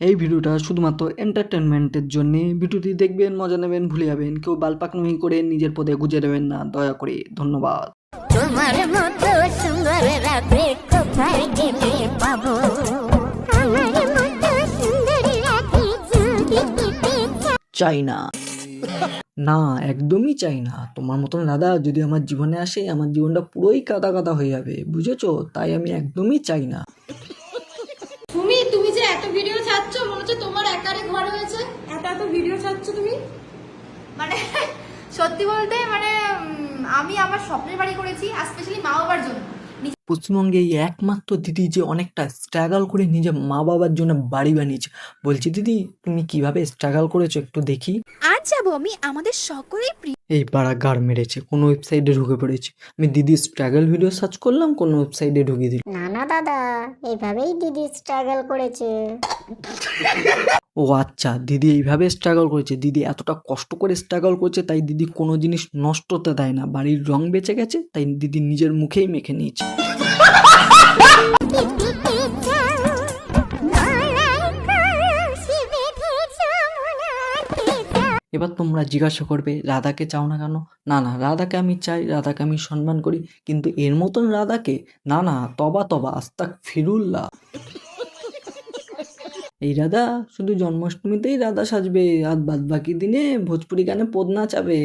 এই ভিডিওটা শুধুমাত্র এন্টারটেনমেন্টের জন্য। ভিডিওটি দেখবেন, মজা নেবেন, ভুলে যাবেন। কেউ বালপাকনামি করে নিজের পদে গুজে দেবেন না, দয়া করে। ধন্যবাদ। তোমার মতো সুন্দর রাতে কোথায় গেলে পাবো, আমার মতো সুন্দর রাতে যদি পেতে চাই না, না একদমই চাই না। তোমার মতন দাদা যদি আমার জীবনে আসে, আমার জীবনটা পুরোই কাদা কাদা হয়ে যাবে, বুঝেছো? তাই আমি একদমই চাই না। তুমি যে এত ভিডিও ছাড়ছ, মনে হচ্ছে তোমার একারে ঘর হয়েছে। এত ভিডিও ছাড়ছ তুমি, মানে সত্যি বলতে মানে আমি আমার স্বপ্নের বাড়ি করেছি, আর স্পেশালি মা বাবার জন্য। পশ্চিমবঙ্গে এই একমাত্র দিদি যে অনেকটা স্ট্রাগল করে নিজের মা বাবার জন্য বাড়ি বানিয়েছে। বলছি দিদি, তুমি কিভাবে স্ট্রাগল করেছো একটু দেখি। আজ যাবো আমি আমাদের সকলের প্রিয় এই পাড়া গাড় মেরেছে, কোনো ওয়েবসাইটে ঢুকে পড়েছে। আমি দিদির স্ট্রাগল ভিডিও সার্চ করলাম, কোনো ওয়েবসাইটে ঢুকিয়ে দিল। না না দাদা, এইভাবেই দিদি স্ট্রাগল করেছে। ও আচ্ছা, দিদি এইভাবে স্ট্রাগল করেছে। দিদি এতটা কষ্ট করে স্ট্রাগল করছে, তাই দিদি কোনো জিনিস নষ্ট হতে দেয় না। বাড়ির রং বেঁচে গেছে, তাই দিদি নিজের মুখেই মেখে নিয়েছে। এবার তোমরা জিজ্ঞাসা করবে, রাধাকে চাও না কেন? না না, রাধাকে আমি চাই, রাধাকে আমি সম্মান করি, কিন্তু এর মতন রাধাকে না। না, তবা তবা, আস্তাক ফিরুল্লাহ। এই রাধা শুধু জন্মাষ্টমীতেই রাধা সাজবে, আর বাদ বাকি দিনে ভোজপুরি গানে পদ নাচাবে।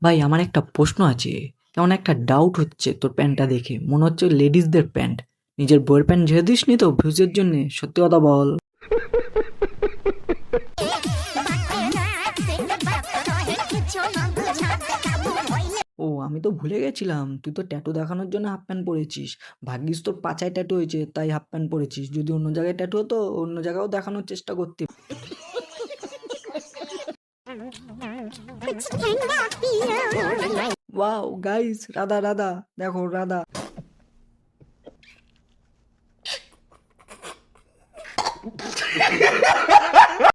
ভাই, আমার একটা প্রশ্ন আছে। কেমন একটা ডাউট হচ্ছে তোর প্যান্টটা দেখে, মনে হচ্ছে লেডিসদের প্যান্ট। নিজের বইয়ের প্যান্ট ঝেড়ে দিসনি তো ভিউজের জন্য? সত্যি কথা বল। ও, আমি তো ভুলে গেছিলাম, তুই তো ট্যাটু দেখানোর জন্য হাফ প্যান্ট পরেছিস। ভাগ্যিস তোর পাছায় ট্যাটু হয়েছে, তাই হাফ প্যান্ট পরেছিস। যদি অন্য জায়গায় ট্যাটু হতো, অন্য জায়গাও দেখানোর চেষ্টা করতি। ওয়াও গাইস, রাধা রাধা, দেখো রাধা।